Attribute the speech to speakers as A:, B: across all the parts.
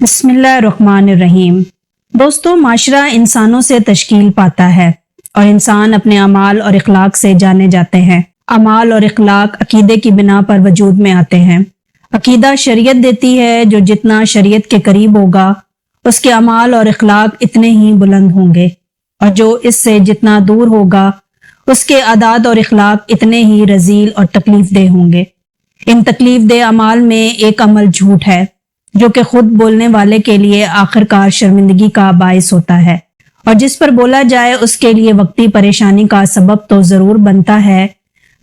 A: बिस्मिल्लाहिर्रहमानिर्रहीम। दोस्तों, माशरा इंसानों से तश्कील पाता है और इंसान अपने अमाल और इखलाक से जाने जाते हैं। अमाल और इखलाक अकीदे की बिना पर वजूद में आते हैं। अकीदा शरीयत देती है, जो जितना शरीयत के करीब होगा उसके अमाल और इखलाक इतने ही बुलंद होंगे, और जो इससे जितना दूर होगा उसके आदात और इखलाक इतने ही रजील और तकलीफ दे होंगे। इन तकलीफ दे अमाल में एक अमल झूठ है, जो कि खुद बोलने वाले के लिए आखिरकार शर्मिंदगी का बायस होता है, और जिस पर बोला जाए उसके लिए वक्ती परेशानी का सबब तो जरूर बनता है,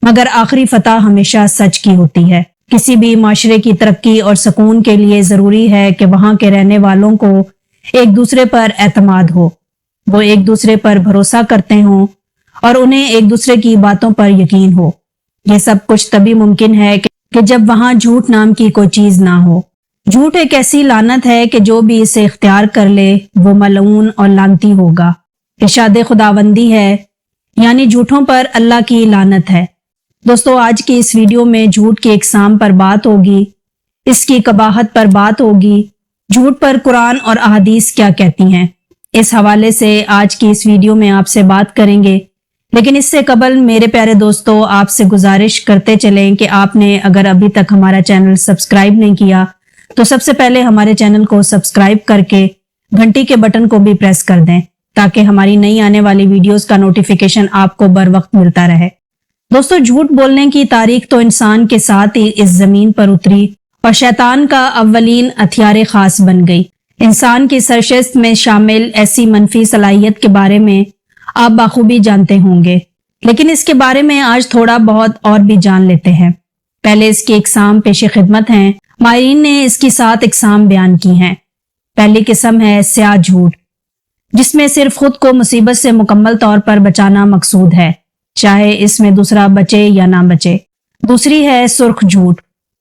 A: मगर आखिरी फतह हमेशा सच की होती है। किसी भी माशरे की तरक्की और सुकून के लिए जरूरी है कि वहां के रहने वालों को एक दूसरे पर एतमाद हो, वो एक दूसरे पर भरोसा करते हों और उन्हें एक दूसरे की बातों पर यकीन हो। ये सब कुछ तभी मुमकिन है कि जब वहां झूठ नाम की कोई चीज ना हो। झूठ एक ऐसी लानत है कि जो भी इसे इख्तियार कर ले वो मलऊन और लानती होगा। इरशाद खुदावंदी है, यानी झूठों पर अल्लाह की लानत है। दोस्तों, आज की इस वीडियो में झूठ की इकसाम पर बात होगी, इसकी कबाहत पर बात होगी, झूठ पर कुरान और अहादीस क्या कहती हैं, इस हवाले से आज की इस वीडियो में आपसे बात करेंगे। लेकिन इससे कबल मेरे प्यारे दोस्तों, आपसे गुजारिश करते चलें कि आपने अगर अभी तक हमारा चैनल सब्सक्राइब नहीं किया तो सबसे पहले हमारे चैनल को सब्सक्राइब करके घंटी के बटन को भी प्रेस कर दें, ताकि हमारी नई आने वाली वीडियोस का नोटिफिकेशन आपको बर वक्त मिलता रहे। दोस्तों, झूठ बोलने की तारीख तो इंसान के साथ ही इस जमीन पर उतरी और शैतान का अव्वलीन हथियार खास बन गई। इंसान की सरशस्त में शामिल ऐसी मनफी सलाहियत के बारे में आप बाखूबी जानते होंगे, लेकिन इसके बारे में आज थोड़ा बहुत और भी जान लेते हैं। पहले इसकी इकसाम पेश खिदमत हैं। माहिरीन ने इसकी 7 इकसाम बयान की हैं। पहली किस्म है स्याह झूठ, जिसमें सिर्फ खुद को मुसीबत से मुकम्मल तौर पर बचाना मकसूद है, चाहे इसमें दूसरा बचे या ना बचे। दूसरी है सुर्ख झूठ,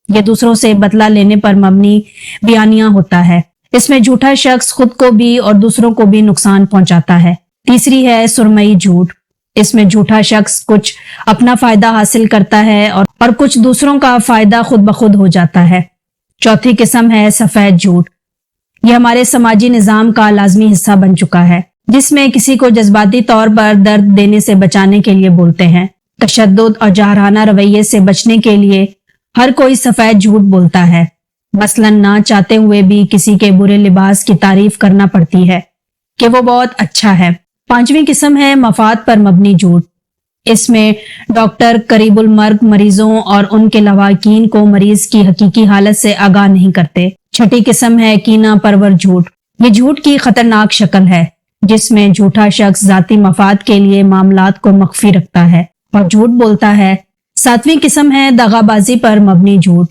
A: ये दूसरों से बदला लेने पर मबनी बयानिया होता है। इसमें झूठा शख्स खुद को भी और दूसरों को भी नुकसान पहुंचाता है। तीसरी है सुरमई झूठ, इसमें झूठा शख्स कुछ अपना फायदा हासिल करता है और कुछ दूसरों का फायदा खुद ब खुद हो जाता है। चौथी किस्म है सफेद झूठ, यह हमारे समाजी निजाम का लाजमी हिस्सा बन चुका है, जिसमें किसी को जज्बाती तौर पर दर्द देने से बचाने के लिए बोलते हैं। तशद्दुद और जहराना रवैये से बचने के लिए हर कोई सफेद झूठ बोलता है। मसलन ना चाहते हुए भी किसी के बुरे लिबास की तारीफ करना पड़ती है कि वो बहुत अच्छा है। पांचवी किस्म है मफाद पर मबनी झूठ, इसमें डॉक्टर करीबुल मर्ग मरीजों और उनके लवाकिन को मरीज की हकीकी हालत से आगाह नहीं करते। छठी किस्म है कीना परवर झूठ, ये झूठ की खतरनाक शक्ल है, जिसमें झूठा शख्स जाती मफाद के लिए मामलात को मख्फी रखता है और झूठ बोलता है। सातवीं किस्म है दगाबाजी पर मबनी झूठ,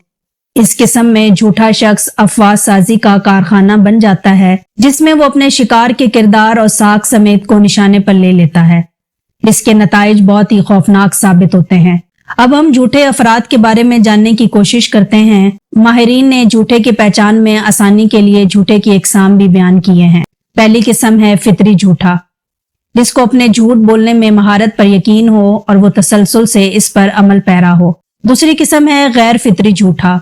A: इस किस्म में झूठा शख्स अफवाह साजी का कारखाना बन जाता है, जिसमें वो अपने शिकार के किरदार और साख समेत को निशाने पर ले लेता है। इसके नताइज बहुत ही खौफनाक साबित होते हैं। अब हम झूठे अफराद के बारे में जानने की कोशिश करते हैं। माहिरीन ने झूठे की पहचान में आसानी के लिए झूठे की इकसाम भी बयान किए हैं। पहली किस्म है फितरी झूठा, जिसको अपने झूठ बोलने में महारत पर यकीन हो और वो तसलसल से इस पर अमल पैरा हो। दूसरी किस्म है गैर फितरी झूठा,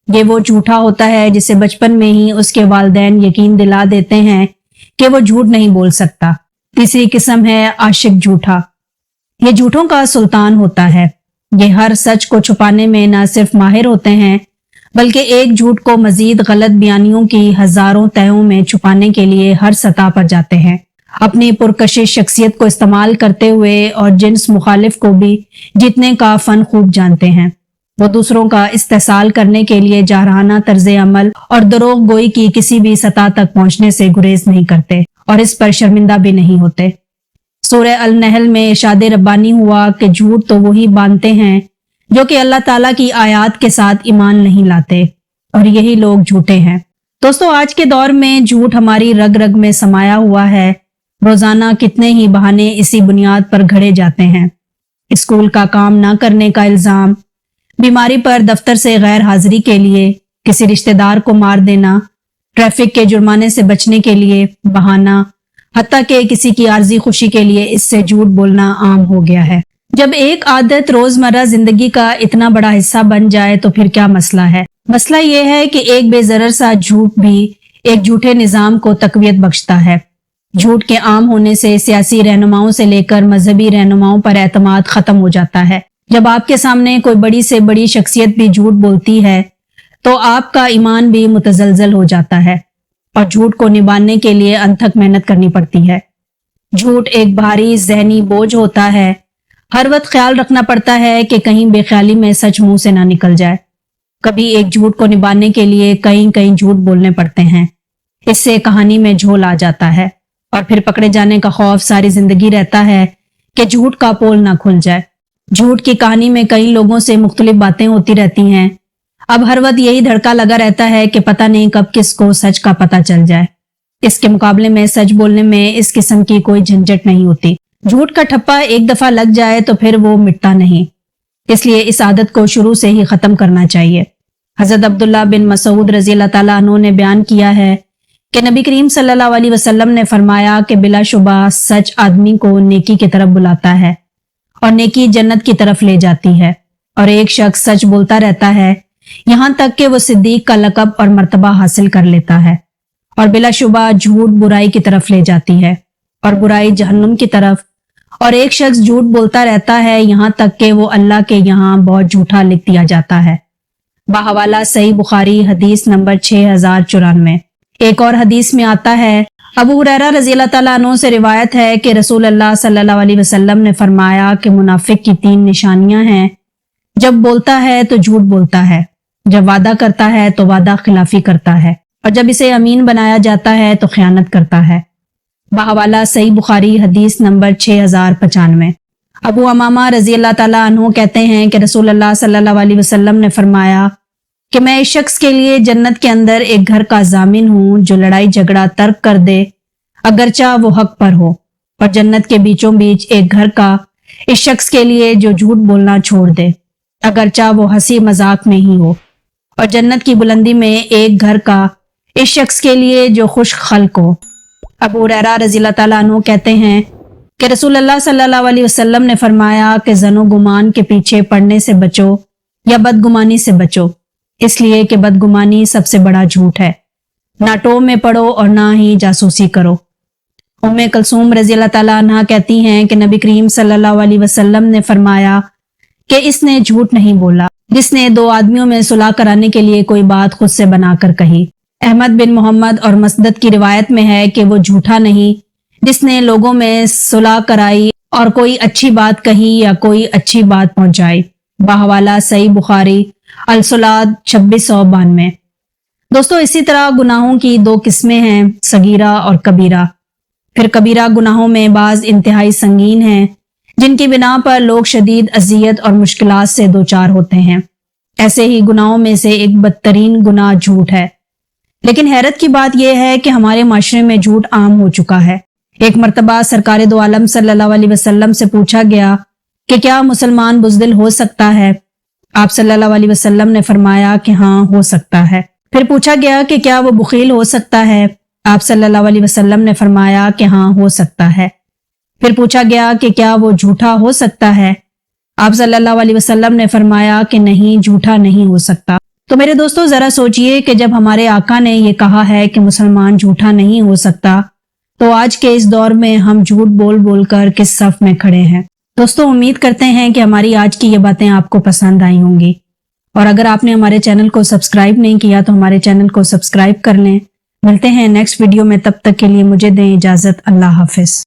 A: ये वो झूठा होता है जिसे बचपन में ही उसके वालिदैन यकीन दिला देते हैं कि वो झूठ नहीं बोल सकता। तीसरी किस्म है आशिक झूठा, ये झूठों का सुल्तान होता है। ये हर सच को छुपाने में न सिर्फ माहिर होते हैं, बल्कि एक झूठ को मजीद गलत बयानियों की हजारों तहों में छुपाने के लिए हर सतह पर जाते हैं। अपनी पुरकशिश शख्सियत को इस्तेमाल करते हुए और जिन्स मुखालिफ को भी जीतने का फन खूब जानते हैं। वो दूसरों का इस्तेसाल करने के लिए जारहाना तर्ज अमल और दरोग गोई की किसी भी सतह तक पहुंचने से गुरेज नहीं करते और इस पर शर्मिंदा भी नहीं होते। सूरह अल नहल में इरशाद रब्बानी हुआ कि झूठ तो वही बांधते हैं जो कि अल्लाह ताला की आयात के साथ ईमान नहीं लाते, और यही लोग झूठे हैं। दोस्तों, आज के दौर में झूठ हमारी रग रग में समाया हुआ है। रोजाना कितने ही बहाने इसी बुनियाद पर घड़े जाते हैं। स्कूल का काम ना करने का इल्जाम, बीमारी पर दफ्तर से गैर हाजिरी के लिए, किसी रिश्तेदार को मार देना, ट्रैफिक के जुर्माने से बचने के लिए बहाना, हत्ता कि किसी की आर्जी खुशी के लिए इससे झूठ बोलना आम हो गया है। जब एक आदत रोजमर्रा जिंदगी का इतना बड़ा हिस्सा बन जाए तो फिर क्या मसला है। मसला ये है कि एक बेजरर सा झूठ भी एक झूठे निज़ाम को तकवीयत बख्शता है। झूठ के आम होने से सियासी रहनुमाओं से लेकर मजहबी रहनुमाओं पर एतमाद खत्म हो जाता है। जब आपके सामने कोई बड़ी से बड़ी शख्सियत भी झूठ बोलती है तो आपका ईमान भी मुतजलजल हो जाता है और झूठ को निभाने के लिए अनथक मेहनत करनी पड़ती है। झूठ एक भारी जहनी बोझ होता है। हर वक्त ख्याल रखना पड़ता है कि कहीं बेख्याली में सच मुंह से ना निकल जाए। कभी एक झूठ को निभाने के लिए कहीं कहीं झूठ बोलने पड़ते हैं। इससे कहानी में झोल आ जाता है और फिर पकड़े जाने का खौफ सारी जिंदगी रहता है कि झूठ का पोल ना खुल जाए। झूठ की कहानी में कई लोगों से मुख्तलिफ बातें होती रहती हैं। अब हर वक्त यही धड़का लगा रहता है कि पता नहीं कब किसको सच का पता चल जाए। इसके मुकाबले में सच बोलने में इस किस्म की कोई झंझट नहीं होती। झूठ का ठप्पा एक दफा लग जाए तो फिर वो मिटता नहीं, इसलिए इस आदत को शुरू से ही खत्म करना चाहिए। हजरत अब्दुल्ला बिन मसूद रजी अल्लाह ताला अन्हु ने बयान किया है कि नबी करीम सल्लल्लाहु अलैहि वसल्लम ने फरमाया कि बिलाशुबा सच आदमी को नेकी की तरफ बुलाता है और नेकी जन्नत की तरफ ले जाती है। और एक शख्स सच बोलता रहता है यहाँ तक कि वो सिद्दीक का लक़ब और मर्तबा हासिल कर लेता है। और बिलाशुबा झूठ बुराई की तरफ ले जाती है और बुराई जहन्नुम की तरफ। और एक शख्स झूठ बोलता रहता है यहाँ तक कि वो अल्लाह के यहाँ बहुत झूठा लिख दिया जाता है। बाहवाला सही बुखारी हदीस नंबर 6094। एक और हदीस में आता है, अबू हुरैरा रज़ी अल्लाह ताला अन्हु से रिवायत है कि रसूल अल्लाह सल्लल्लाहु अलैहि वसल्लम ने फरमाया कि मुनाफिक की 3 निशानियां हैं। जब बोलता है तो झूठ बोलता है, जब वादा करता है तो वादा खिलाफी करता है, और जब इसे अमीन बनाया जाता है तो खयानत करता है। बाहवाला सही बुखारी हदीस नंबर 6095। अबू अमामा रजी अल्लाह ताला अन्हु कहते हैं कि रसूल अल्लाह सल्लल्लाहु अलैहि वसल्लम ने फरमाया कि मैं इस शख्स के लिए जन्नत के अंदर एक घर का जामिन हूं जो लड़ाई झगड़ा तर्क कर दे अगरचा वो हक पर हो, और जन्नत के बीचों बीच एक घर का इस शख्स के लिए जो झूठ बोलना छोड़ दे अगरचा वो हंसी मजाक में ही हो, और जन्नत की बुलंदी में एक घर का इस शख्स के लिए जो खुश खल्क हो। अबू हुरैरा रज़ी अल्लाह ताला अन्हु कहते हैं कि रसूल अल्लाह सल्लल्लाहु अलैहि वसल्लम ने फरमाया कि ज़नो गुमान के पीछे पड़ने से बचो या बदगुमानी से बचो, इसलिए कि बदगुमानी सबसे बड़ा झूठ है। ना टो में पड़ो और ना ही जासूसी करो। उम्मे कलसूम रज़ी अल्लाह ताला अन्हा कहती हैं कि नबी करीम सल्लल्लाहु अलैहि वसल्लम ने फरमाया कि इसने झूठ नहीं बोला जिसने 2 आदमियों में सुलह कराने के लिए कोई बात खुद से बनाकर कही। अहमद बिन मोहम्मद और मसदद की रिवायत में है कि वो झूठा नहीं जिसने लोगों में सुलह कराई और कोई अच्छी बात कही या कोई अच्छी बात पहुंचाई। बाहवाला सही बुखारी अल-सुलाद 2692। दोस्तों, इसी तरह गुनाहों की 2 किस्में हैं, सगीरा और कबीरा। फिर कबीरा गुनाहों में बाज इंतहाई संगीन हैं जिनकी बिना पर लोग शदीद अजियत और मुश्किलात से दो चार होते हैं। ऐसे ही गुनाहों में से एक बदतरीन गुनाह झूठ है। लेकिन हैरत की बात यह है कि हमारे माशरे में झूठ आम हो चुका है। एक मर्तबा सरकार दो आलम सल्लल्लाहु अलैहि वसल्लम से पूछा गया कि क्या मुसलमान बुज़दिल हो सकता है? आप सल्लल्लाहु अलैहि वसल्लम ने फरमाया कि हाँ, हो सकता है। फिर पूछा गया कि क्या वो बुखील हो सकता है? आप सल्लल्लाहु अलैहि वसल्लम ने फरमाया कि हाँ, हो सकता है। फिर पूछा गया कि क्या वो झूठा हो सकता है? आप सल्लल्लाहु अलैहि वसल्लम ने फरमाया कि नहीं, झूठा नहीं हो सकता। तो मेरे दोस्तों, जरा सोचिए कि जब हमारे आका ने ये कहा है कि मुसलमान झूठा नहीं हो सकता, तो आज के इस दौर में हम झूठ बोल बोल कर किस सफ में खड़े हैं। दोस्तों, उम्मीद करते हैं कि हमारी आज की ये बातें आपको पसंद आई होंगी, और अगर आपने हमारे चैनल को सब्सक्राइब नहीं किया तो हमारे चैनल को सब्सक्राइब कर लें। मिलते हैं नेक्स्ट वीडियो में, तब तक के लिए मुझे दें इजाजत। अल्लाह हाफिज।